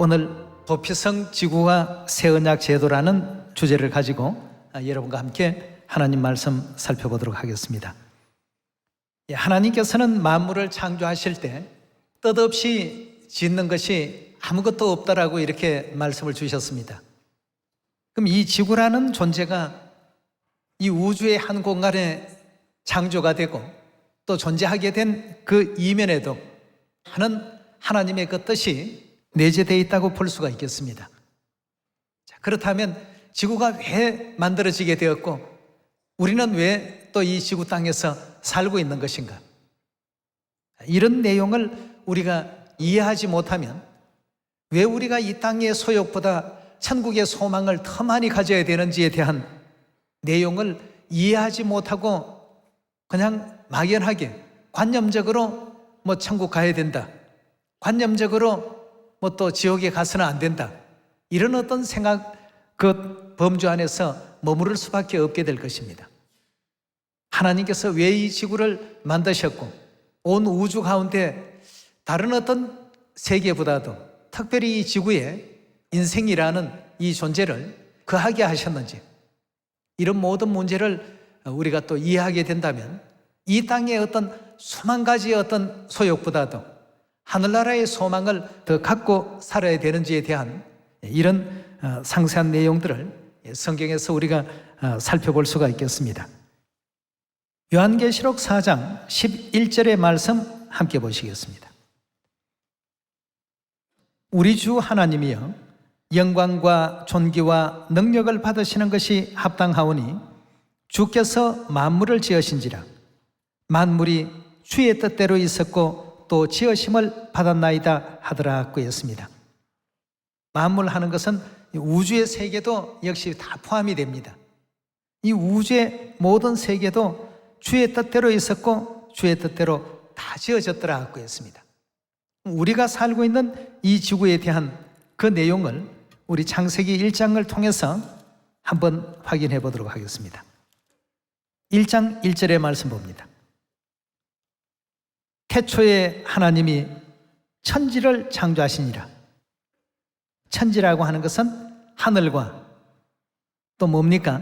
오늘 도피성 지구와 새 언약 제도라는 주제를 가지고 여러분과 함께 하나님 말씀 살펴보도록 하겠습니다. 하나님께서는 만물을 창조하실 때 뜻없이 짓는 것이 아무것도 없다라고 이렇게 말씀을 주셨습니다. 그럼 이 지구라는 존재가 이 우주의 한 공간에 창조가 되고 또 존재하게 된 그 이면에도 하나님의 그 뜻이 내재되어 있다고 볼 수가 있겠습니다. 자, 그렇다면 지구가 왜 만들어지게 되었고 우리는 왜 또 이 지구 땅에서 살고 있는 것인가? 이런 내용을 우리가 이해하지 못하면 왜 우리가 이 땅의 소욕보다 천국의 소망을 더 많이 가져야 되는지에 대한 내용을 이해하지 못하고 그냥 막연하게 관념적으로 천국 가야 된다, 관념적으로 또 지옥에 가서는 안 된다, 이런 어떤 생각, 그 범주 안에서 머무를 수밖에 없게 될 것입니다. 하나님께서 왜 이 지구를 만드셨고 온 우주 가운데 다른 어떤 세계보다도 특별히 이 지구에 인생이라는 이 존재를 거하게 하셨는지, 이런 모든 문제를 우리가 또 이해하게 된다면 이 땅의 어떤 수만 가지의 어떤 소욕보다도 하늘나라의 소망을 더 갖고 살아야 되는지에 대한 이런 상세한 내용들을 성경에서 우리가 살펴볼 수가 있겠습니다. 요한계시록 4장 11절의 말씀 함께 보시겠습니다. 우리 주 하나님이여 영광과 존귀와 능력을 받으시는 것이 합당하오니 주께서 만물을 지으신지라. 만물이 주의 뜻대로 있었고 또 지으심을 받았나이다 하더라 그였습니다. 만물 하는 것은 우주의 세계도 역시 다 포함이 됩니다. 이 우주의 모든 세계도 주의 뜻대로 있었고 주의 뜻대로 다 지어졌더라 그였습니다. 우리가 살고 있는 이 지구에 대한 그 내용을 우리 창세기 1장을 통해서 한번 확인해 보도록 하겠습니다. 1장 1절의 말씀 봅니다. 태초에 하나님이 천지를 창조하시니라. 천지라고 하는 것은 하늘과 또 뭡니까?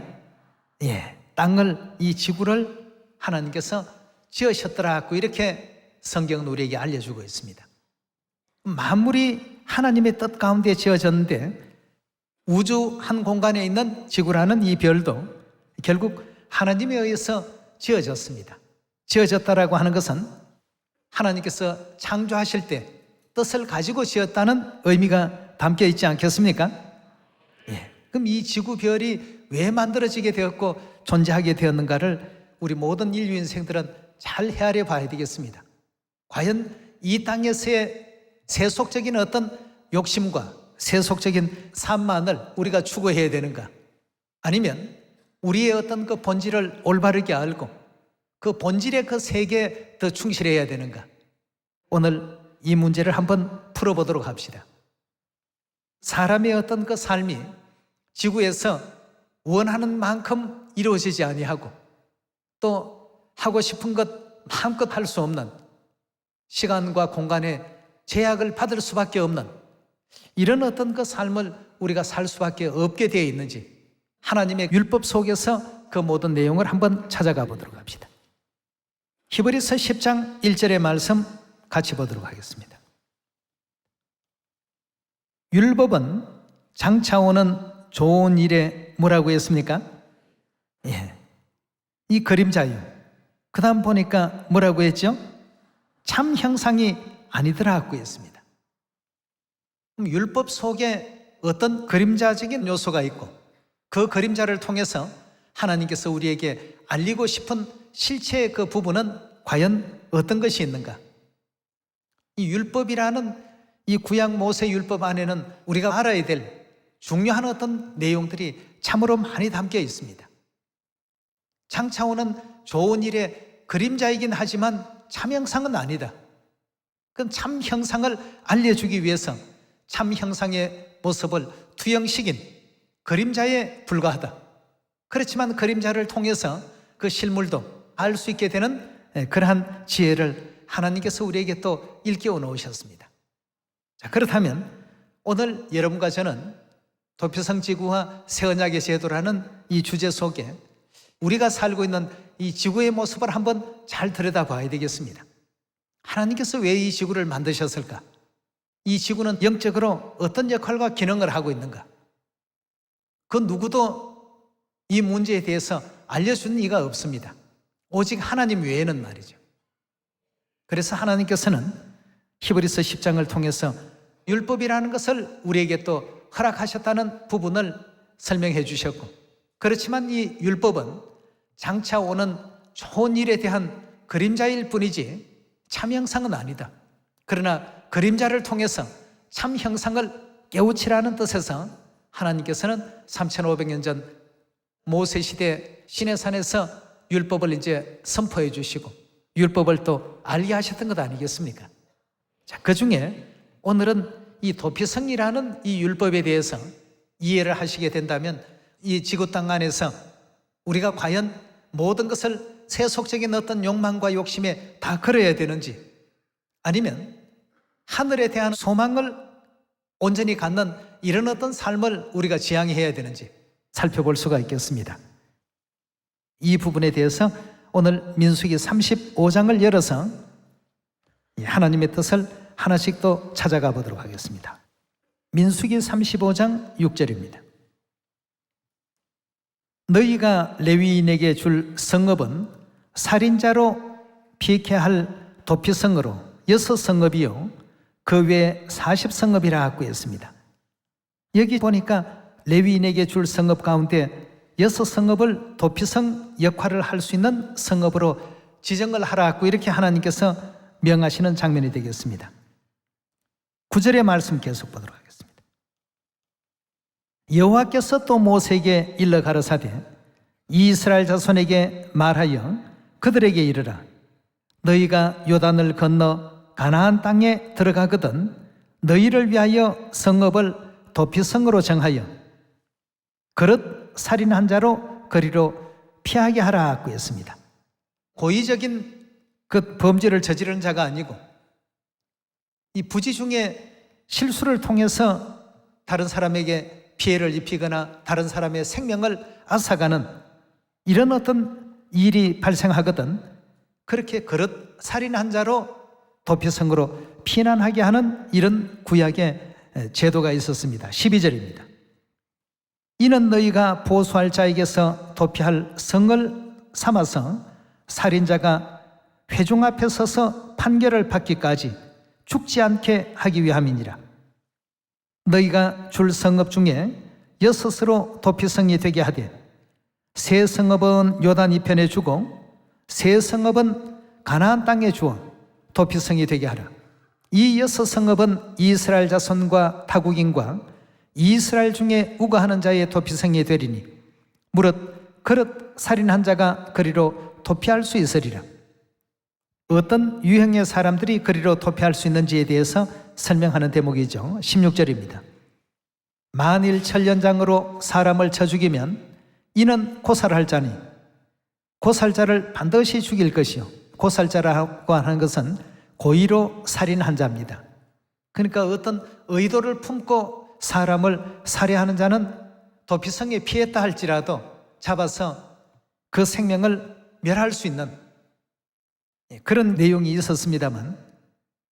땅을, 이 지구를 하나님께서 지으셨더라 고 이렇게 성경은 우리에게 알려주고 있습니다. 만물이 하나님의 뜻 가운데 지어졌는데 우주 한 공간에 있는 지구라는 이 별도 결국 하나님에 의해서 지어졌습니다. 지어졌다라고 하는 것은 하나님께서 창조하실 때 뜻을 가지고 지었다는 의미가 담겨 있지 않겠습니까? 그럼 이 지구 별이 왜 만들어지게 되었고 존재하게 되었는가를 우리 모든 인류 인생들은 잘 헤아려 봐야 되겠습니다. 과연 이 땅에서의 세속적인 어떤 욕심과 세속적인 삶만을 우리가 추구해야 되는가? 아니면 우리의 어떤 그 본질을 올바르게 알고 그 본질의 그 세계에 더 충실해야 되는가? 오늘 이 문제를 한번 풀어보도록 합시다. 사람의 어떤 그 삶이 지구에서 원하는 만큼 이루어지지 아니하고 또 하고 싶은 것 마음껏 할 수 없는, 시간과 공간에 제약을 받을 수밖에 없는 이런 어떤 그 삶을 우리가 살 수밖에 없게 되어 있는지 하나님의 율법 속에서 그 모든 내용을 한번 찾아가 보도록 합시다. 히브리서 10장 1절의 말씀 같이 보도록 하겠습니다. 율법은 장차오는 좋은 일에 뭐라고 했습니까? 이 그림자요. 그 다음 보니까 뭐라고 했죠? 참 형상이 아니더라고 했습니다. 율법 속에 어떤 그림자적인 요소가 있고 그 그림자를 통해서 하나님께서 우리에게 알리고 싶은 실체의 그 부분은 과연 어떤 것이 있는가? 이 율법이라는 이 구약 모세 율법 안에는 우리가 알아야 될 중요한 어떤 내용들이 참으로 많이 담겨 있습니다. 장차오는 좋은 일의 그림자이긴 하지만 참 형상은 아니다. 그 참 형상을 알려주기 위해서 참 형상의 모습을 투영시킨 그림자에 불과하다. 그렇지만 그림자를 통해서 그 실물도 알 수 있게 되는 그러한 지혜를 하나님께서 우리에게 또 일깨워 놓으셨습니다. 자, 그렇다면 오늘 여러분과 저는 도피성 지구와 새 언약의 제도라는 이 주제 속에 우리가 살고 있는 이 지구의 모습을 한번 잘 들여다봐야 되겠습니다. 하나님께서 왜 이 지구를 만드셨을까? 이 지구는 영적으로 어떤 역할과 기능을 하고 있는가? 그 누구도 이 문제에 대해서 알려주는 이가 없습니다. 오직 하나님 외에는 말이죠. 그래서 하나님께서는 히브리서 10장을 통해서 율법이라는 것을 우리에게 또 허락하셨다는 부분을 설명해 주셨고, 그렇지만 이 율법은 장차 오는 좋은 일에 대한 그림자일 뿐이지 참 형상은 아니다. 그러나 그림자를 통해서 참 형상을 깨우치라는 뜻에서 하나님께서는 3500년 전 모세 시대 시내산에서 율법을 이제 선포해 주시고 율법을 또 알게 하셨던 것 아니겠습니까? 자, 그 중에 오늘은 이 도피성이라는 이 율법에 대해서 이해를 하시게 된다면 이 지구 땅 안에서 우리가 과연 모든 것을 세속적인 어떤 욕망과 욕심에 다 걸어야 되는지, 아니면 하늘에 대한 소망을 온전히 갖는 이런 어떤 삶을 우리가 지향해야 되는지 살펴볼 수가 있겠습니다. 이 부분에 대해서 오늘 민수기 35장을 열어서 하나님의 뜻을 하나씩 또 찾아가 보도록 하겠습니다. 민수기 35장 6절입니다. 너희가 레위인에게 줄 성읍은 살인자로 피케할 도피성으로 6성읍이요 그 외에 40성읍이라 하고 했습니다. 여기 보니까 레위인에게 줄 성읍 가운데 6성읍을 도피성 역할을 할 수 있는 성읍으로 지정을 하라 하고 이렇게 하나님께서 명하시는 장면이 되겠습니다. 9절의 말씀 계속 보도록 하겠습니다. 여호와께서 또 모세에게 일러 가라사대 이스라엘 자손에게 말하여 그들에게 이르라. 너희가 요단을 건너 가나안 땅에 들어가거든 너희를 위하여 성읍을 도피성으로 정하여 그릇 살인한 자로 거리로 피하게 하라 하고 했습니다. 고의적인 그 범죄를 저지르는 자가 아니고 이 부지 중에 실수를 통해서 다른 사람에게 피해를 입히거나 다른 사람의 생명을 앗아가는 이런 어떤 일이 발생하거든 그렇게 그릇 살인한 자로 도피성으로 피난하게 하는 이런 구약의 제도가 있었습니다. 12절입니다. 이는 너희가 보수할 자에게서 도피할 성을 삼아서 살인자가 회중 앞에 서서 판결을 받기까지 죽지 않게 하기 위함이니라. 너희가 줄 성읍 중에 6으로 도피성이 되게 하되 세 성읍은 요단 이편에 주고 세 성읍은 가나안 땅에 주어 도피성이 되게 하라. 이 6성읍은 이스라엘 자손과 타국인과 이스라엘 중에 우거하는 자의 도피성이 되리니 무릇 그릇 살인한 자가 그리로 도피할 수 있으리라. 어떤 유형의 사람들이 그리로 도피할 수 있는지에 대해서 설명하는 대목이죠. 16절입니다. 만일 천련장으로 사람을 쳐 죽이면 이는 고살할 자니 고살자를 반드시 죽일 것이요. 고살자라고 하는 것은 고의로 살인한 자입니다. 그러니까 어떤 의도를 품고 사람을 살해하는 자는 도피성에 피했다 할지라도 잡아서 그 생명을 멸할 수 있는 그런 내용이 있었습니다만,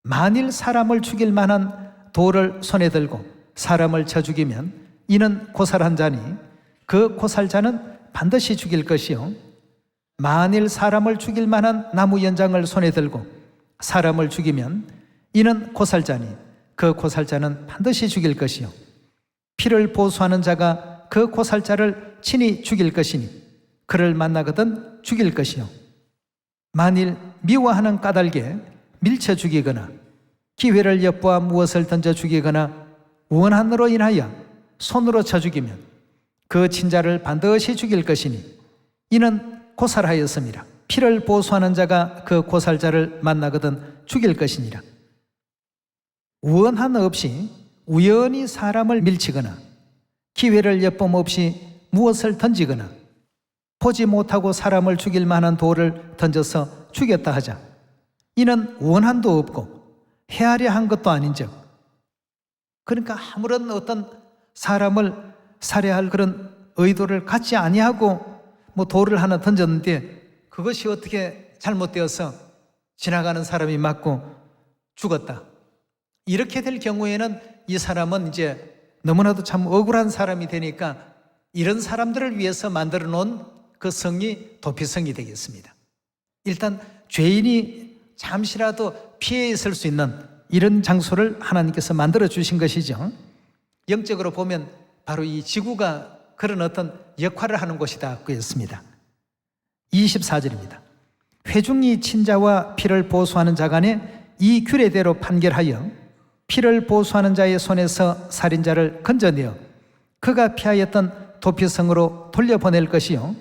만일 사람을 죽일 만한 돌을 손에 들고 사람을 쳐 죽이면 이는 고살한 자니 그 고살자는 반드시 죽일 것이요. 만일 사람을 죽일 만한 나무 연장을 손에 들고 사람을 죽이면 이는 고살자니 그 고살자는 반드시 죽일 것이요. 피를 보수하는 자가 그 고살자를 친히 죽일 것이니 그를 만나거든 죽일 것이요. 만일 미워하는 까닭에 밀쳐 죽이거나 기회를 엿보아 무엇을 던져 죽이거나 원한으로 인하여 손으로 쳐 죽이면 그 친자를 반드시 죽일 것이니 이는 고살하였습니다. 피를 보수하는 자가 그 고살자를 만나거든 죽일 것이니라. 원한 없이 우연히 사람을 밀치거나 기회를 엿봄 없이 무엇을 던지거나 보지 못하고 사람을 죽일 만한 돌을 던져서 죽였다 하자. 이는 원한도 없고 헤아려 한 것도 아닌즉 그러니까 아무런 어떤 사람을 살해할 그런 의도를 갖지 아니하고 뭐 돌을 하나 던졌는데 그것이 어떻게 잘못되어서 지나가는 사람이 맞고 죽었다. 이렇게 될 경우에는 이 사람은 이제 너무나도 참 억울한 사람이 되니까 이런 사람들을 위해서 만들어 놓은 그 성이 도피성이 되겠습니다. 일단 죄인이 잠시라도 피해 있을 수 있는 이런 장소를 하나님께서 만들어 주신 것이죠. 영적으로 보면 바로 이 지구가 그런 어떤 역할을 하는 곳이다 그랬습니다. 24절입니다. 회중이 친자와 피를 보수하는 자 간에 이 규례대로 판결하여 피를 보수하는 자의 손에서 살인자를 건져내어 그가 피하였던 도피성으로 돌려보낼 것이요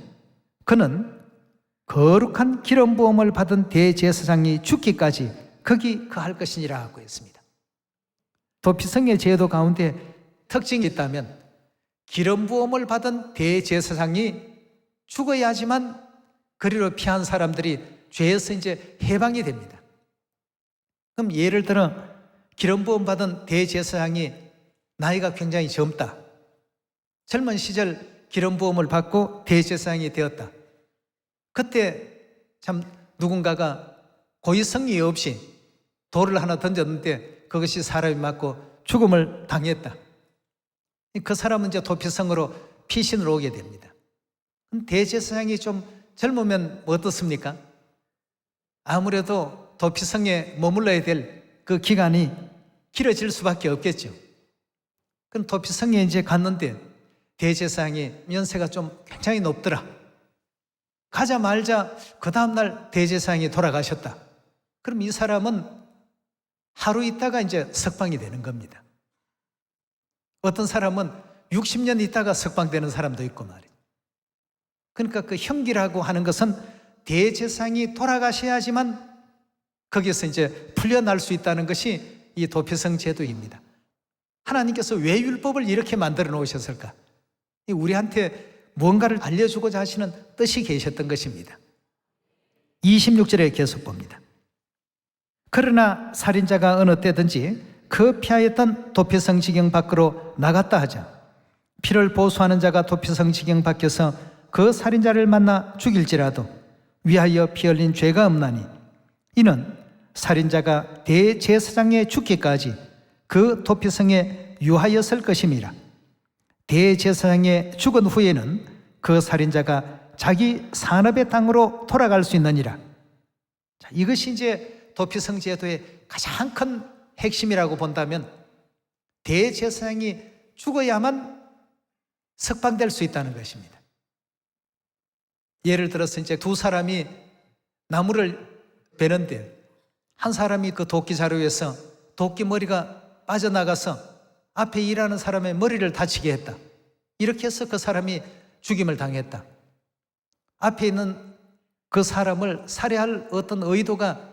그는 거룩한 기름 부음을 받은 대제사장이 죽기까지 거기 거할 것이니라 하고 했습니다. 도피성의 제도 가운데 특징이 있다면 기름 부음을 받은 대제사장이 죽어야지만 그리로 피한 사람들이 죄에서 이제 해방이 됩니다. 그럼 예를 들어 기름 부음 받은 대제사장이 나이가 굉장히 젊다. 젊은 시절 기름 부음을 받고 대제사장이 되었다. 그때 참 누군가가 고의성이 없이 돌을 하나 던졌는데 그것이 사람이 맞고 죽음을 당했다. 그 사람은 이제 도피성으로 피신으로 오게 됩니다. 대제사장이 좀 젊으면 뭐 어떻습니까? 아무래도 도피성에 머물러야 될 그 기간이 길어질 수밖에 없겠죠. 그럼 도피성에 이제 갔는데 대제사장이 연세가 좀 굉장히 높더라. 가자마자 그 다음날 대제사장이 돌아가셨다. 그럼 이 사람은 하루 있다가 이제 석방이 되는 겁니다. 어떤 사람은 60년 있다가 석방되는 사람도 있고 말이에요. 그러니까 그 형기라고 하는 것은 대제사장이 돌아가셔야지만 거기서 이제 풀려날 수 있다는 것이 이 도피성 제도입니다. 하나님께서 왜 율법을 이렇게 만들어 놓으셨을까? 우리한테 무언가를 알려주고자 하시는 뜻이 계셨던 것입니다. 26절에 계속 봅니다. 그러나 살인자가 어느 때든지 그 피하였던 도피성 지경 밖으로 나갔다 하자 피를 보수하는 자가 도피성 지경 밖에서 그 살인자를 만나 죽일지라도 위하여 피 흘린 죄가 없나니 이는 살인자가 대제사장에 죽기까지 그 도피성에 유하였을 것임이라. 대제사장에 죽은 후에는 그 살인자가 자기 산업의 땅으로 돌아갈 수 있느니라. 자, 이것이 이제 도피성 제도의 가장 큰 핵심이라고 본다면 대제사장이 죽어야만 석방될 수 있다는 것입니다. 예를 들어서 이제 두 사람이 나무를 베는데 한 사람이 그 도끼 자루에서 도끼 머리가 빠져나가서 앞에 일하는 사람의 머리를 다치게 했다. 이렇게 해서 그 사람이 죽임을 당했다. 앞에 있는 그 사람을 살해할 어떤 의도가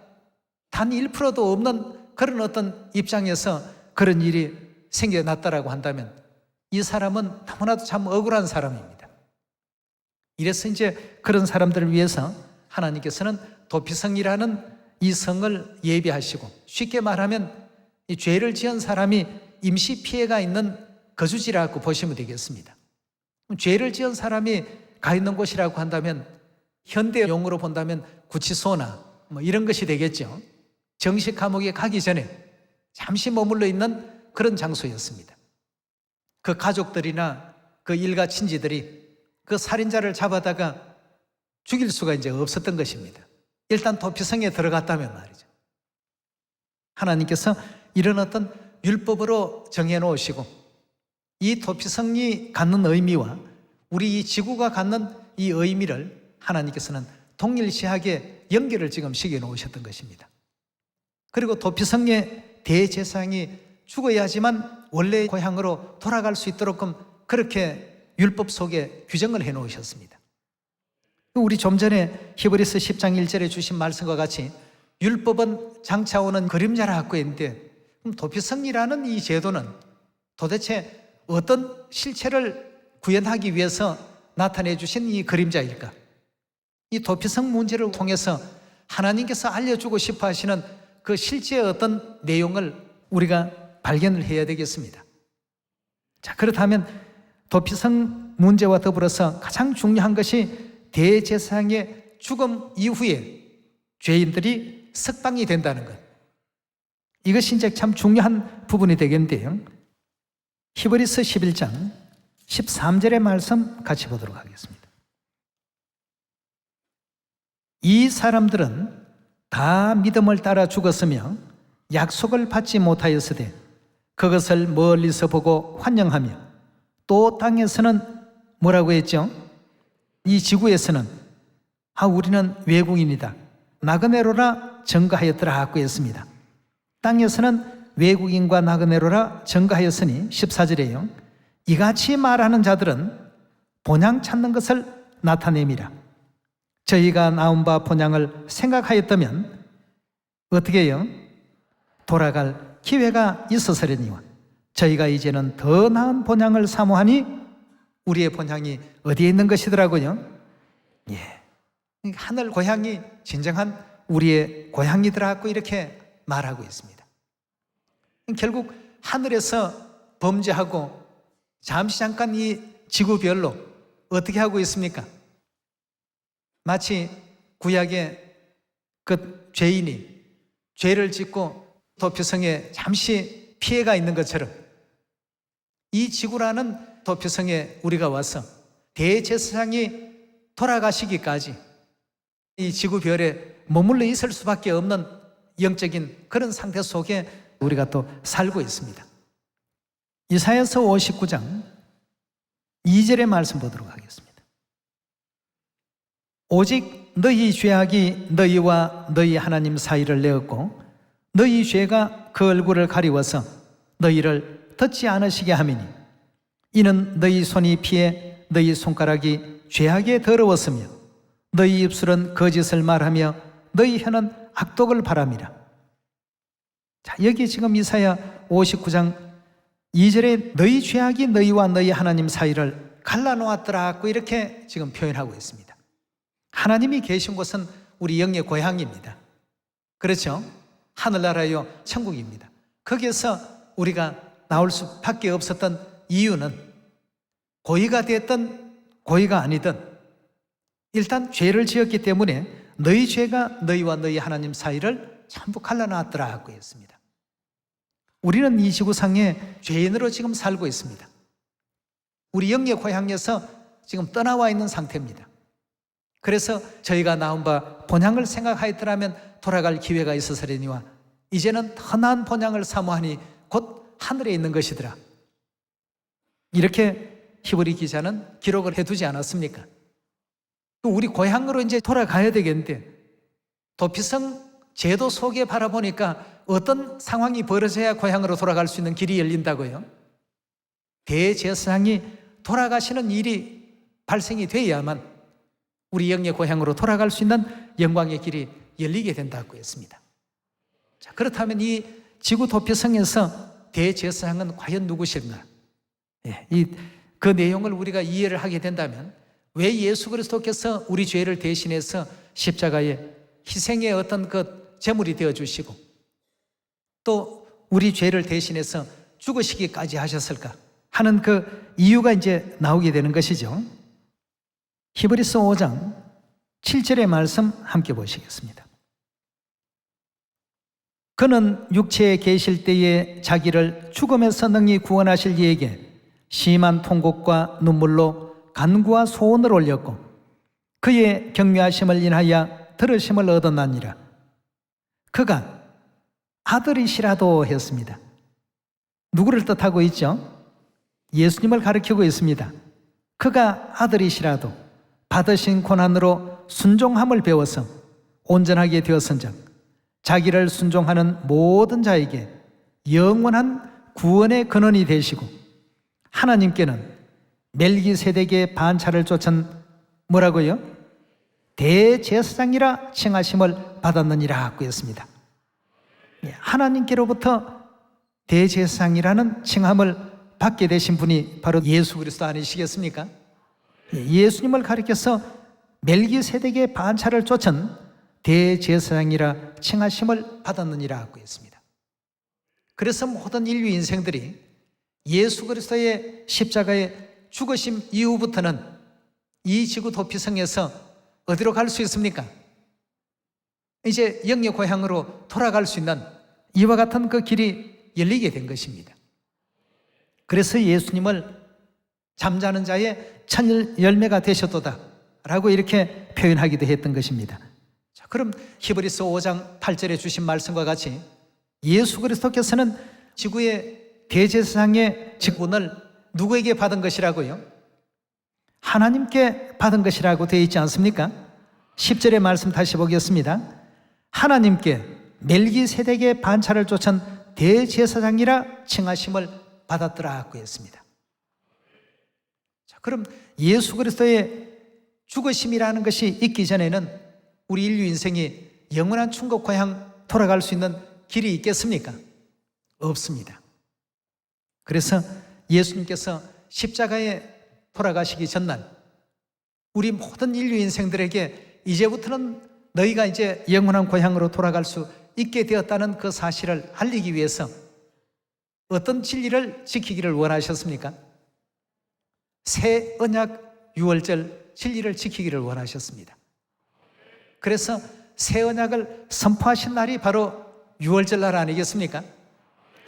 단 1%도 없는 그런 어떤 입장에서 그런 일이 생겨났다라고 한다면 이 사람은 너무나도 참 억울한 사람입니다. 이래서 이제 그런 사람들을 위해서 하나님께서는 도피성이라는 이 성을 예비하시고 쉽게 말하면 이 죄를 지은 사람이 임시 피해가 있는 거주지라고 보시면 되겠습니다. 죄를 지은 사람이 가 있는 곳이라고 한다면 현대 용어로 본다면 구치소나 뭐 이런 것이 되겠죠. 정식 감옥에 가기 전에 잠시 머물러 있는 그런 장소였습니다. 그 가족들이나 그 일가 친지들이 그 살인자를 잡아다가 죽일 수가 이제 없었던 것입니다. 일단 도피성에 들어갔다면 말이죠. 하나님께서 이런 어떤 율법으로 정해놓으시고 이 도피성이 갖는 의미와 우리 이 지구가 갖는 이 의미를 하나님께서는 동일시하게 연결을 지금 시켜놓으셨던 것입니다. 그리고 도피성의 대제사장이 죽어야지만 원래의 고향으로 돌아갈 수 있도록 그렇게 율법 속에 규정을 해놓으셨습니다. 우리 좀 전에 히브리서 10장 1절에 주신 말씀과 같이 율법은 장차 오는 그림자라 하고 했는데 그럼 도피성이라는 이 제도는 도대체 어떤 실체를 구현하기 위해서 나타내 주신 이 그림자일까? 이 도피성 문제를 통해서 하나님께서 알려주고 싶어 하시는 그 실제의 어떤 내용을 우리가 발견을 해야 되겠습니다. 자, 그렇다면 도피성 문제와 더불어서 가장 중요한 것이 대제사장의 죽음 이후에 죄인들이 석방이 된다는 것. 이것이 이제 참 중요한 부분이 되겠는데요. 히브리서 11장 13절의 말씀 같이 보도록 하겠습니다. 이 사람들은 다 믿음을 따라 죽었으며 약속을 받지 못하였으되 그것을 멀리서 보고 환영하며 또 땅에서는 뭐라고 했죠? 이 지구에서는 우리는 외국인이다, 나그네로라 증거하였더라 하고 했습니다. 땅에서는 외국인과 나그네로라 증거하였으니 14절에요. 이같이 말하는 자들은 본향 찾는 것을 나타내미라. 저희가 나온 바 본향을 생각하였다면 어떻게 해요? 돌아갈 기회가 있었으려니와 저희가 이제는 더 나은 본향을 사모하니 우리의 본향이 어디에 있는 것이더라고요? 예, 하늘 고향이 진정한 우리의 고향이더라고 이렇게 말하고 있습니다. 결국 하늘에서 범죄하고 잠시 잠깐 이 지구별로 어떻게 하고 있습니까? 마치 구약의 그 죄인이 죄를 짓고 도피성에 잠시 피해가 있는 것처럼 이 지구라는 도피성에 우리가 와서 대제사장이 돌아가시기까지 이 지구별에 머물러 있을 수밖에 없는 영적인 그런 상태 속에 우리가 또 살고 있습니다. 이사야서 59장 2절의 말씀 보도록 하겠습니다. 오직 너희 죄악이 너희와 너희 하나님 사이를 내었고 너희 죄가 그 얼굴을 가리워서 너희를 듣지 않으시게 함이니 이는 너희 손이 피해 너희 손가락이 죄악에 더러웠으며 너희 입술은 거짓을 말하며 너희 혀는 악독을 바람이라. 자, 여기 지금 이사야 59장 2절에 너희 죄악이 너희와 너희 하나님 사이를 갈라놓았더라고 이렇게 지금 표현하고 있습니다. 하나님이 계신 곳은 우리 영의 고향입니다. 그렇죠? 하늘나라요 천국입니다. 거기에서 우리가 나올 수밖에 없었던 이유는 고의가 됐든 고의가 아니든 일단 죄를 지었기 때문에 너희 죄가 너희와 너희 하나님 사이를 전부 갈라놨더라고 했습니다. 우리는 이 지구상에 죄인으로 지금 살고 있습니다. 우리 영의 고향에서 지금 떠나와 있는 상태입니다. 그래서 저희가 나온 바 본향을 생각하였더라면 돌아갈 기회가 있었으려니와 이제는 더 나은 본향을 사모하니 곧 하늘에 있는 것이더라. 이렇게 히브리 기자는 기록을 해두지 않았습니까? 우리 고향으로 이제 돌아가야 되겠는데 도피성 제도 속에 바라보니까 어떤 상황이 벌어져야 고향으로 돌아갈 수 있는 길이 열린다고요? 대제사장이 돌아가시는 일이 발생이 돼야만 우리 영의 고향으로 돌아갈 수 있는 영광의 길이 열리게 된다고 했습니다. 자, 그렇다면 이 지구 도피성에서 대제사장은 과연 누구신가? 그 내용을 우리가 이해를 하게 된다면 왜 예수 그리스도께서 우리 죄를 대신해서 십자가에 희생의 어떤 그 제물이 되어주시고 또 우리 죄를 대신해서 죽으시기까지 하셨을까 하는 그 이유가 이제 나오게 되는 것이죠. 히브리서 5장 7절의 말씀 함께 보시겠습니다. 그는 육체에 계실 때에 자기를 죽음에서 능히 구원하실 이에게 심한 통곡과 눈물로 간구와 소원을 올렸고 그의 경외하심을 인하여 들으심을 얻었나니라. 그가 아들이시라도 했습니다. 누구를 뜻하고 있죠? 예수님을 가리키고 있습니다. 그가 아들이시라도 받으신 고난으로 순종함을 배워서 온전하게 되었은즉 자기를 순종하는 모든 자에게 영원한 구원의 근원이 되시고 하나님께는 멜기세덱의 반차를 쫓은 뭐라고요? 대제사장이라 칭하심을 받았느니라 하고 했습니다. 하나님께로부터 대제사장이라는 칭함을 받게 되신 분이 바로 예수 그리스도 아니시겠습니까? 예수님을 가리켜서 멜기세덱의 반차를 쫓은 대제사장이라 칭하심을 받았느니라 하고 했습니다. 그래서 모든 인류 인생들이 예수 그리스도의 십자가의 죽으심 이후부터는 이 지구 도피성에서 어디로 갈 수 있습니까? 이제 영의 고향으로 돌아갈 수 있는 이와 같은 그 길이 열리게 된 것입니다. 그래서 예수님을 잠자는 자의 첫 열매가 되셨도다 라고 이렇게 표현하기도 했던 것입니다. 자, 그럼 히브리서 5장 8절에 주신 말씀과 같이 예수 그리스도께서는 지구의 대제사장의 직분을 누구에게 받은 것이라고요? 하나님께 받은 것이라고 되어 있지 않습니까? 10절의 말씀 다시 보겠습니다. 하나님께 멜기세덱의 반차를 쫓은 대제사장이라 칭하심을 받았더라고 했습니다. 자, 그럼 예수 그리스도의 죽으심이라는 것이 있기 전에는 우리 인류 인생이 영원한 천국 고향 돌아갈 수 있는 길이 있겠습니까? 없습니다. 그래서 예수님께서 십자가에 돌아가시기 전날 우리 모든 인류 인생들에게 이제부터는 너희가 이제 영원한 고향으로 돌아갈 수 있게 되었다는 그 사실을 알리기 위해서 어떤 진리를 지키기를 원하셨습니까? 새 언약 유월절 진리를 지키기를 원하셨습니다. 그래서 새 언약을 선포하신 날이 바로 유월절 날 아니겠습니까?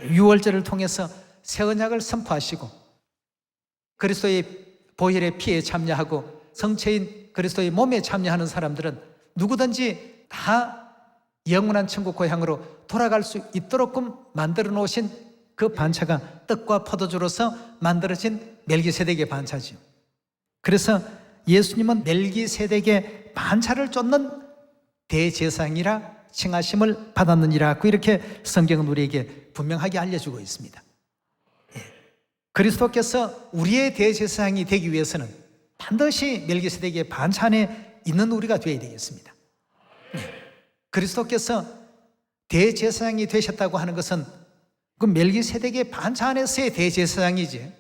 유월절을 통해서 새 언약을 선포하시고 그리스도의 보혈의 피에 참여하고 성체인 그리스도의 몸에 참여하는 사람들은 누구든지 다 영원한 천국 고향으로 돌아갈 수 있도록끔 만들어 놓으신 그 반차가 떡과 포도주로서 만들어진 멜기세덱의 반차지요. 그래서 예수님은 멜기세덱의 반차를 쫓는 대제사장이라 칭하심을 받았느니라 이렇게 성경은 우리에게 분명하게 알려주고 있습니다. 그리스도께서 우리의 대제사장이 되기 위해서는 반드시 멜기세덱의 반차 안에 있는 우리가 되어야 되겠습니다. 그리스도께서 대제사장이 되셨다고 하는 것은 그 멜기세덱의 반차 안에서의 대제사장이지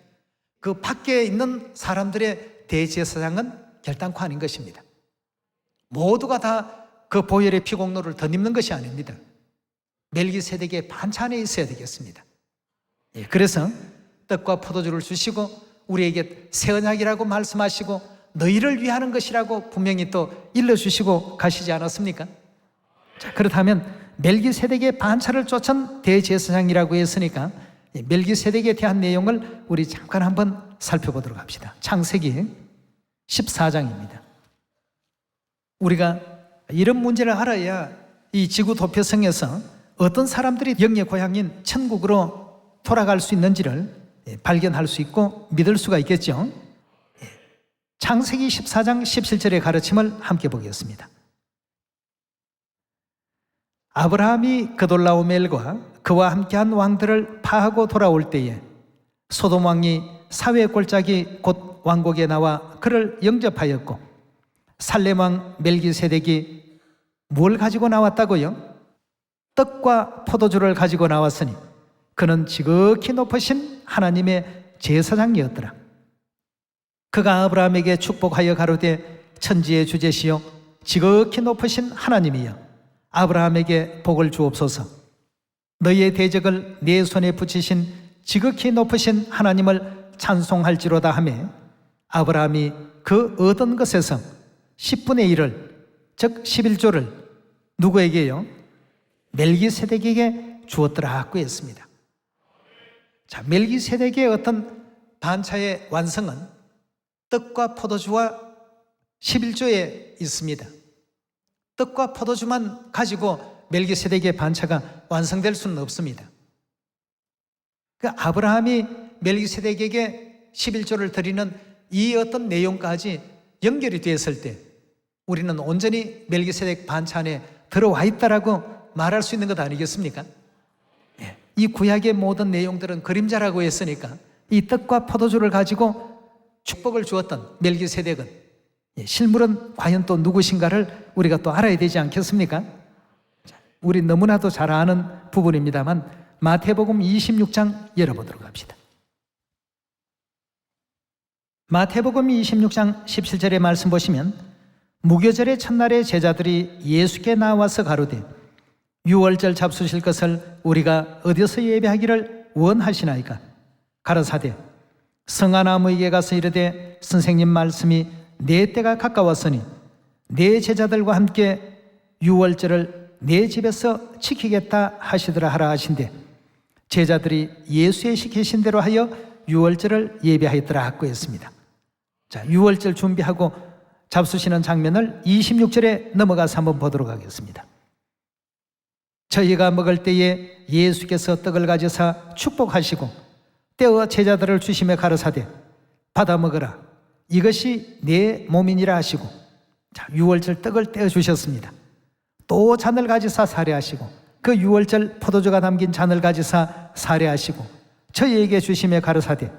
그 밖에 있는 사람들의 대제사장은 결단코 아닌 것입니다. 모두가 다 그 보혈의 피공로를 덧입는 것이 아닙니다. 멜기세덱의 반차 안에 있어야 되겠습니다. 그래서 떡과 포도주를 주시고 우리에게 새 언약이라고 말씀하시고 너희를 위하는 것이라고 분명히 또 일러주시고 가시지 않았습니까? 자, 그렇다면 멜기세덱의 반차를 쫓은 대제사장이라고 했으니까 멜기세덱에 대한 내용을 우리 잠깐 한번 살펴보도록 합시다. 창세기 14장입니다. 우리가 이런 문제를 알아야 이 지구 도표성에서 어떤 사람들이 영의 고향인 천국으로 돌아갈 수 있는지를 발견할 수 있고 믿을 수가 있겠죠. 창세기 14장 17절의 가르침을 함께 보겠습니다. 아브라함이 그돌라오멜과 그와 함께한 왕들을 파하고 돌아올 때에 소돔 왕이 사회 골짜기 곧 왕국에 나와 그를 영접하였고 살렘 왕 멜기세덱이 뭘 가지고 나왔다고요? 떡과 포도주를 가지고 나왔으니 그는 지극히 높으신 하나님의 제사장이었더라. 그가 아브라함에게 축복하여 가로되 천지의 주제시요 지극히 높으신 하나님이여 아브라함에게 복을 주옵소서. 너희의 대적을 내 손에 붙이신 지극히 높으신 하나님을 찬송할지로다 하매 아브라함이 그 얻은 것에서 10분의 1을 즉 11조를 누구에게요? 멜기세덱에게 주었더라고 했습니다. 자, 멜기세덱의 어떤 반차의 완성은 떡과 포도주와 11조에 있습니다. 떡과 포도주만 가지고 멜기세덱의 반차가 완성될 수는 없습니다. 그 아브라함이 멜기세덱에게 11조를 드리는 이 어떤 내용까지 연결이 되었을 때 우리는 온전히 멜기세덱 반차 안에 들어와 있다라고 말할 수 있는 것 아니겠습니까? 이 구약의 모든 내용들은 그림자라고 했으니까 이 떡과 포도주를 가지고 축복을 주었던 멜기세덱은 실물은 과연 또 누구신가를 우리가 또 알아야 되지 않겠습니까? 우리 너무나도 잘 아는 부분입니다만 마태복음 26장 열어보도록 합시다. 마태복음 26장 17절의 말씀 보시면 무교절의 첫날에 제자들이 예수께 나와서 가로되 유월절 잡수실 것을 우리가 어디서 예배하기를 원하시나이까? 가라사대 성아나무에게 가서 이르되 선생님 말씀이 내 때가 가까웠으니 내 제자들과 함께 유월절을 내 집에서 지키겠다 하시더라 하라 하신대 제자들이 예수의 시키신 대로 하여 유월절을 예배하였더라 하고 했습니다. 자, 유월절 준비하고 잡수시는 장면을 26절에 넘어가서 한번 보도록 하겠습니다. 저희가 먹을 때에 예수께서 떡을 가지사 축복하시고 떼어 제자들을 주시며 가르사대 받아 먹으라 이것이 내 몸이니라 하시고 자, 유월절 떡을 떼어 주셨습니다. 또 잔을 가지사 사례하시고 그 유월절 포도주가 담긴 잔을 가지사 사례하시고 저희에게 주시며 가르사대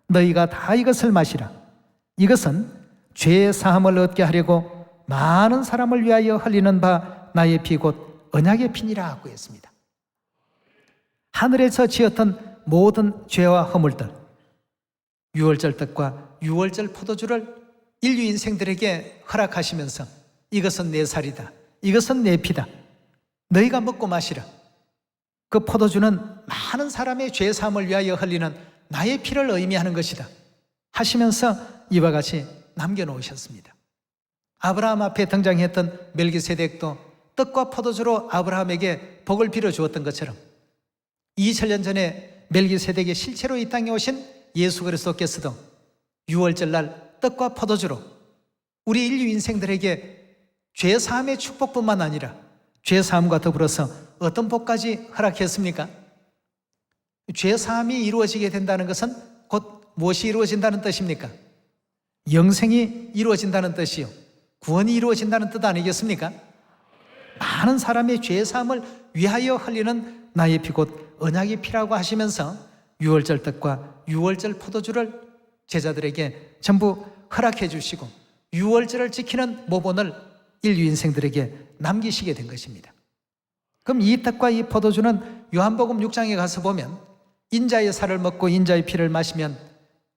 너희가 다 이것을 마시라 이것은 죄 사함을 얻게 하려고 많은 사람을 위하여 흘리는 바 나의 피 곧 언약의 피니라 하고 했습니다. 하늘에서 지었던 모든 죄와 허물들 유월절 떡과 유월절 포도주를 인류 인생들에게 허락하시면서 이것은 내 살이다 이것은 내 피다 너희가 먹고 마시라 그 포도주는 많은 사람의 죄 사함을 위하여 흘리는 나의 피를 의미하는 것이다 하시면서 이와 같이 남겨놓으셨습니다. 아브라함 앞에 등장했던 멜기세덱도 떡과 포도주로 아브라함에게 복을 빌어주었던 것처럼 2000년 전에 멜기세덱의 실체로 이 땅에 오신 예수 그리스도께서도 유월절날 떡과 포도주로 우리 인류 인생들에게 죄사함의 축복뿐만 아니라 죄사함과 더불어서 어떤 복까지 허락했습니까? 죄사함이 이루어지게 된다는 것은 곧 무엇이 이루어진다는 뜻입니까? 영생이 이루어진다는 뜻이요 구원이 이루어진다는 뜻 아니겠습니까? 많은 사람의 죄사함을 위하여 흘리는 나의 피 곧 언약의 피라고 하시면서 유월절 떡과 유월절 포도주를 제자들에게 전부 허락해 주시고 유월절을 지키는 모본을 인류 인생들에게 남기시게 된 것입니다. 그럼 이 떡과 이 포도주는 요한복음 6장에 가서 보면 인자의 살을 먹고 인자의 피를 마시면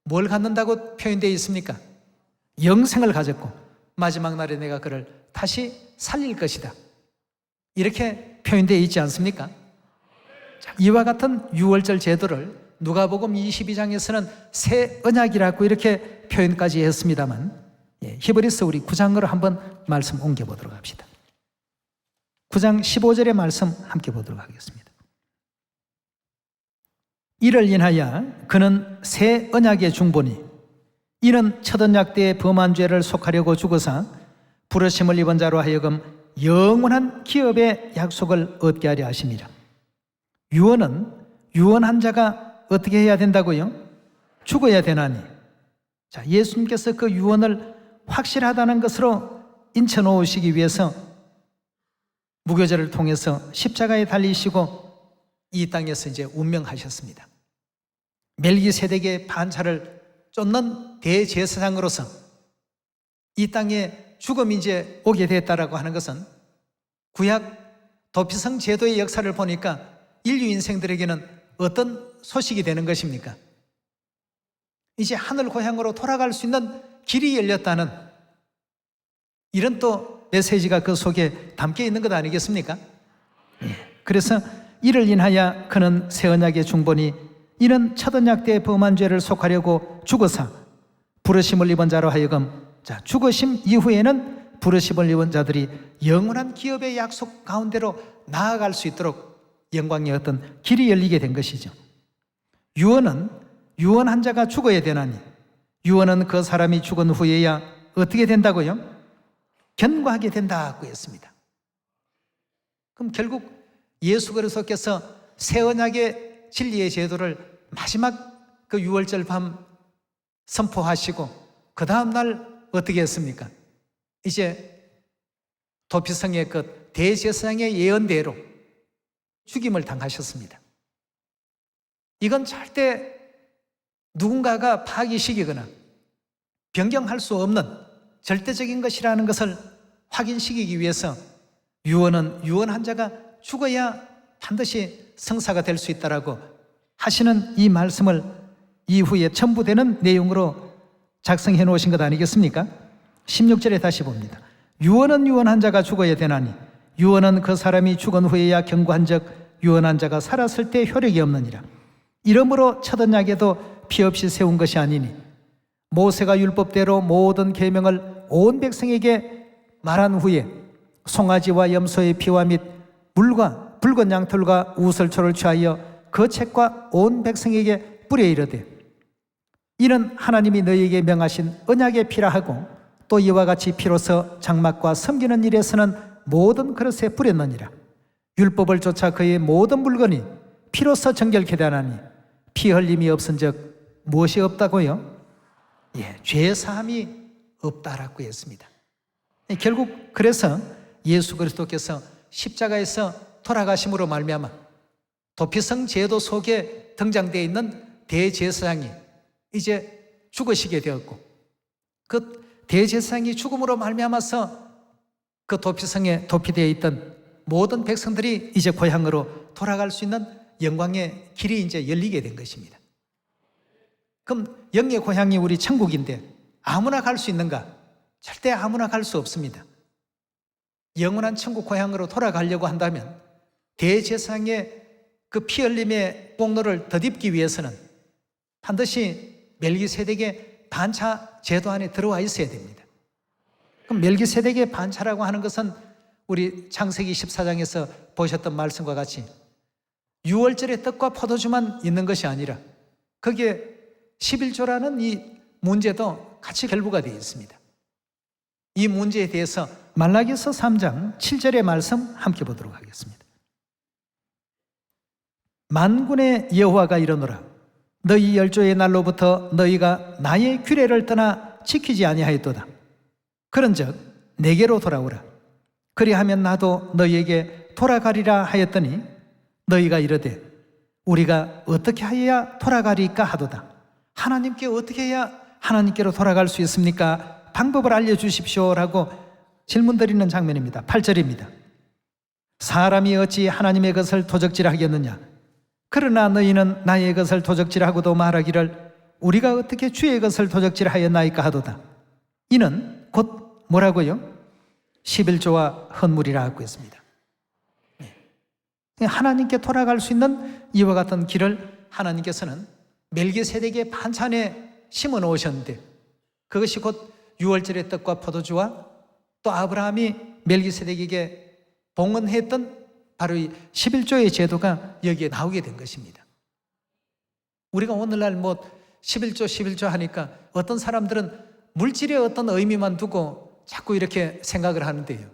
뭘 갖는다고 표현되어 있습니까? 영생을 가졌고 마지막 날에 내가 그를 다시 살릴 것이다 이렇게 표현되어 있지 않습니까? 자, 이와 같은 유월절 제도를 누가복음 22장에서는 새 언약이라고 이렇게 표현까지 했습니다만 히브리서 우리 9장으로 한번 말씀 옮겨보도록 합시다. 9장 15절의 말씀 함께 보도록 하겠습니다. 이를 인하여 그는 새 언약의 중보니 이는 첫 언약 때의 범한 죄를 속하려고 죽어서 부르심을 입은 자로 하여금 영원한 기업의 약속을 얻게 하려 하심이라. 유언은 유언한 자가 어떻게 해야 된다고요? 죽어야 되나니. 자, 예수님께서 그 유언을 확실하다는 것으로 인쳐 놓으시기 위해서 무교제를 통해서 십자가에 달리시고 이 땅에서 이제 운명하셨습니다. 멜기세덱의 반차를 쫓는 대제사장으로서 이 땅에 죽음이 이제 오게 됐다라고 하는 것은 구약 도피성 제도의 역사를 보니까 인류 인생들에게는 어떤 소식이 되는 것입니까? 이제 하늘 고향으로 돌아갈 수 있는 길이 열렸다는 이런 또 메시지가 그 속에 담겨 있는 것 아니겠습니까? 그래서 이를 인하여 그는 새 언약의 중보니 이는 첫 언약 때의 범한 죄를 속하려고 죽어서 부르심을 입은 자로 하여금 자, 죽으심 이후에는 부르심을 입은 자들이 영원한 기업의 약속 가운데로 나아갈 수 있도록 영광의 어떤 길이 열리게 된 것이죠. 유언은 유언한 자가 죽어야 되나니 유언은 그 사람이 죽은 후에야 어떻게 된다고요? 견고하게 된다고 했습니다. 그럼 결국 예수 그리스도께서 새 언약의 진리의 제도를 마지막 그 유월절 밤 선포하시고 그 다음 날 어떻게 했습니까? 이제 도피성의 그 대제사장의 예언대로 죽임을 당하셨습니다. 이건 절대 누군가가 파기시키거나 변경할 수 없는 절대적인 것이라는 것을 확인시키기 위해서 유언은 유언한 자가 죽어야 반드시 성사가 될 수 있다라고 하시는 이 말씀을 이후에 첨부되는 내용으로 작성해 놓으신 것 아니겠습니까? 16절에 다시 봅니다. 유언은 유언한 자가 죽어야 되나니 유언은 그 사람이 죽은 후에야 경고한즉 유언한 자가 살았을 때 효력이 없느니라. 이러므로 첫 언약에도 피 없이 세운 것이 아니니 모세가 율법대로 모든 계명을 온 백성에게 말한 후에 송아지와 염소의 피와 및 물과 붉은 양털과 우슬초를 취하여 그 책과 온 백성에게 뿌려 이르되 이는 하나님이 너희에게 명하신 언약의 피라 하고 또 이와 같이 피로서 장막과 섬기는 일에서는 모든 그릇에 뿌렸느니라. 율법을 쫓아 그의 모든 물건이 피로서 정결케 되나니 피 흘림이 없은즉 무엇이 없다고요? 죄 사함이 없다라고 했습니다. 결국 그래서 예수 그리스도께서 십자가에서 돌아가심으로 말미암아 도피성 제도 속에 등장되어 있는 대제사장이 이제 죽으시게 되었고 그 대제사장이 죽음으로 말미암아서 그 도피성에 도피되어 있던 모든 백성들이 이제 고향으로 돌아갈 수 있는 영광의 길이 이제 열리게 된 것입니다. 그럼 영의 고향이 우리 천국인데 아무나 갈 수 있는가? 절대 아무나 갈 수 없습니다. 영원한 천국 고향으로 돌아가려고 한다면 대제사장의 그 피 흘림의 공로를 덧입기 위해서는 반드시 멜기세덱의 반차 제도 안에 들어와 있어야 됩니다. 그럼 멜기세덱의 반차라고 하는 것은 우리 창세기 14장에서 보셨던 말씀과 같이 유월절의 떡과 포도주만 있는 것이 아니라 거기에 11조라는 이 문제도 같이 결부가 되어 있습니다. 이 문제에 대해서 말라기서 3장 7절의 말씀 함께 보도록 하겠습니다. 만군의 여호와가 이르노라 너희 열조의 날로부터 너희가 나의 규례를 떠나 지키지 아니하였도다. 그런즉 내게로 돌아오라. 그리하면 나도 너희에게 돌아가리라 하였더니 너희가 이르되 우리가 어떻게 하여야 돌아가리까 하도다. 하나님께 어떻게 해야 하나님께로 돌아갈 수 있습니까? 방법을 알려주십시오라고 질문드리는 장면입니다. 8절입니다. 사람이 어찌 하나님의 것을 도적질하겠느냐? 그러나 너희는 나의 것을 도적질하고도 말하기를 우리가 어떻게 주의 것을 도적질하였나이까 하도다. 이는 곧 뭐라고요? 11조와 헌물이라 하고 있습니다. 하나님께 돌아갈 수 있는 이와 같은 길을 하나님께서는 멜기세덱의 반찬에 심어 놓으셨는데 그것이 곧 유월절의 떡과 포도주와 또 아브라함이 멜기세덱에게 봉헌했던 바로 이 11조의 제도가 여기에 나오게 된 것입니다. 우리가 오늘날 11조 하니까 어떤 사람들은 물질의 어떤 의미만 두고 자꾸 이렇게 생각을 하는데요.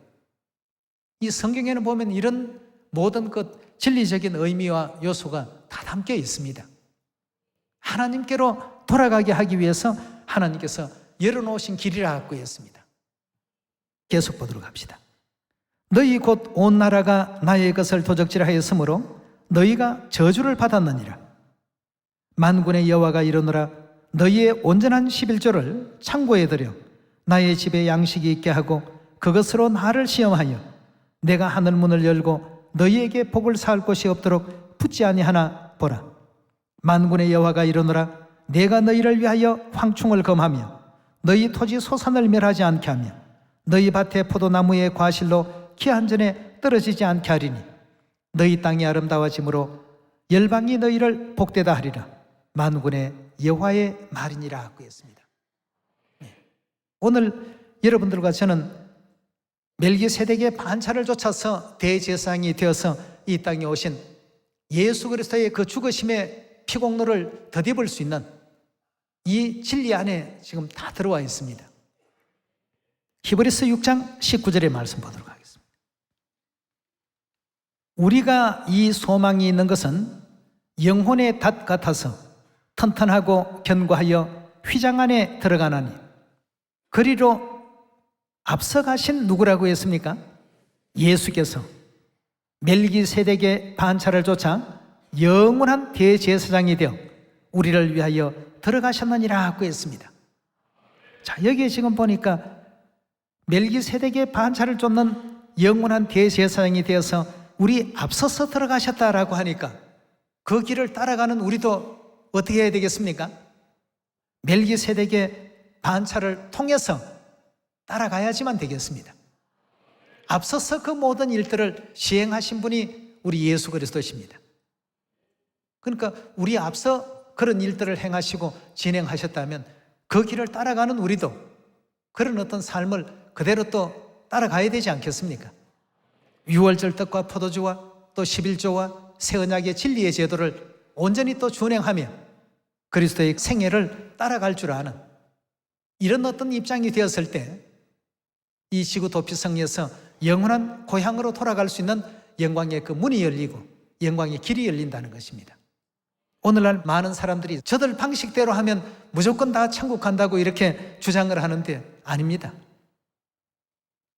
이 성경에는 보면 이런 모든 것 진리적인 의미와 요소가 다 담겨 있습니다. 하나님께로 돌아가게 하기 위해서 하나님께서 열어놓으신 길이라고 했습니다. 계속 보도록 합시다. 너희 곧 온 나라가 나의 것을 도적질하였으므로 너희가 저주를 받았느니라. 만군의 여호와가 이르노라 너희의 온전한 11조를 창고에 들여 나의 집에 양식이 있게 하고 그것으로 나를 시험하여 내가 하늘문을 열고 너희에게 복을 쌓을 곳이 없도록 붙지 아니하나 보라. 만군의 여호와가 이르노라 내가 너희를 위하여 황충을 검하며 너희 토지 소산을 멸하지 않게 하며 너희 밭의 포도나무의 과실로 기한 전에 떨어지지 않게 하리니 너희 땅이 아름다워짐으로 열방이 너희를 복되다 하리라. 만군의 여호와의 말이니라 하고 했습니다. 오늘 여러분들과 저는 멜기세덱의 반차를 쫓아서 대제사장이 되어서 이 땅에 오신 예수 그리스도의 그 죽으심의 피공로를 덧입을 수 있는 이 진리 안에 지금 다 들어와 있습니다. 히브리서 6장 19절의 말씀 보도록 하겠습니다. 우리가 이 소망이 있는 것은 영혼의 닷 같아서 튼튼하고 견고하여 휘장 안에 들어가나니 그리로 앞서가신 누구라고 했습니까? 예수께서 멜기세덱의 반차를 쫓아 영원한 대제사장이 되어 우리를 위하여 들어가셨느니라 하고 했습니다. 자, 여기에 지금 보니까 멜기세덱의 반차를 쫓는 영원한 대제사장이 되어서 우리 앞서서 들어가셨다라고 하니까 그 길을 따라가는 우리도 어떻게 해야 되겠습니까? 멜기세덱의 반차를 통해서 따라가야지만 되겠습니다. 앞서서 그 모든 일들을 시행하신 분이 우리 예수 그리스도십니다. 그러니까 우리 앞서 그런 일들을 행하시고 진행하셨다면 그 길을 따라가는 우리도 그런 어떤 삶을 그대로 또 따라가야 되지 않겠습니까? 유월절 떡과 포도주와 또 11조와 새 언약의 진리의 제도를 온전히 또 준행하며 그리스도의 생애를 따라갈 줄 아는 이런 어떤 입장이 되었을 때 이 지구 도피성에서 영원한 고향으로 돌아갈 수 있는 영광의 그 문이 열리고 영광의 길이 열린다는 것입니다. 오늘날 많은 사람들이 저들 방식대로 하면 무조건 다 천국 간다고 이렇게 주장을 하는데 아닙니다.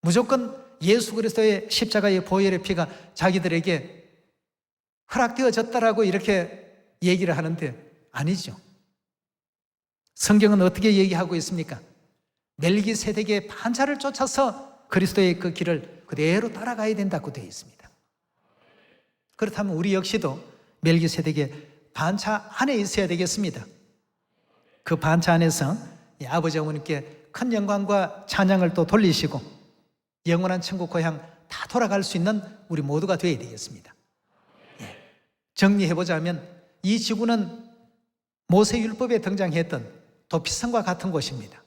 무조건 예수 그리스도의 십자가의 보혈의 피가 자기들에게 허락되어졌다라고 이렇게 얘기를 하는데 아니죠. 성경은 어떻게 얘기하고 있습니까? 멜기세덱의 반차를 쫓아서 그리스도의 그 길을 그대로 따라가야 된다고 되어 있습니다. 그렇다면 우리 역시도 멜기세덱의 반차 안에 있어야 되겠습니다. 그 반차 안에서 아버지 어머니께 큰 영광과 찬양을 또 돌리시고 영원한 천국 고향 다 돌아갈 수 있는 우리 모두가 되어야 되겠습니다. 정리해보자면 이 지구는 모세율법에 등장했던 도피성과 같은 곳입니다.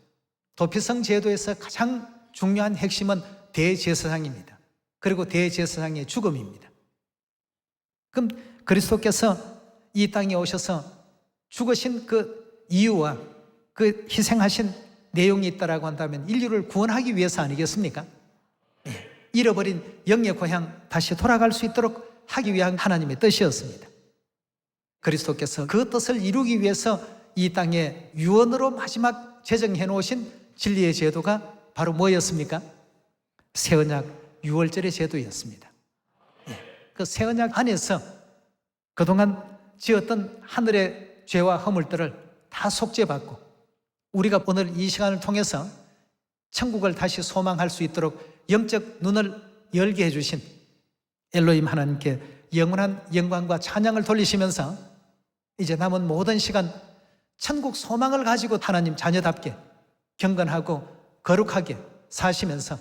도피성 제도에서 가장 중요한 핵심은 대제사장입니다. 그리고 대제사장의 죽음입니다. 그럼 그리스도께서 이 땅에 오셔서 죽으신 그 이유와 그 희생하신 내용이 있다라고 한다면 인류를 구원하기 위해서 아니겠습니까? 잃어버린 영의 고향 다시 돌아갈 수 있도록 하기 위한 하나님의 뜻이었습니다. 그리스도께서 그 뜻을 이루기 위해서 이 땅에 유언으로 마지막 제정해 놓으신 진리의 제도가 바로 뭐였습니까? 새 언약 유월절의 제도였습니다. 그 새 언약 안에서 그동안 지었던 하늘의 죄와 허물들을 다 속죄받고 우리가 오늘 이 시간을 통해서 천국을 다시 소망할 수 있도록 영적 눈을 열게 해주신 엘로힘 하나님께 영원한 영광과 찬양을 돌리시면서 이제 남은 모든 시간 천국 소망을 가지고 하나님 자녀답게 경건하고 거룩하게 사시면서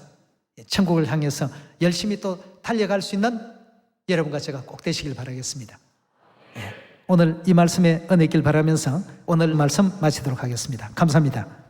천국을 향해서 열심히 또 달려갈 수 있는 여러분과 제가 꼭 되시길 바라겠습니다. 오늘 이 말씀에 은혜 있길 바라면서 오늘 말씀 마치도록 하겠습니다. 감사합니다.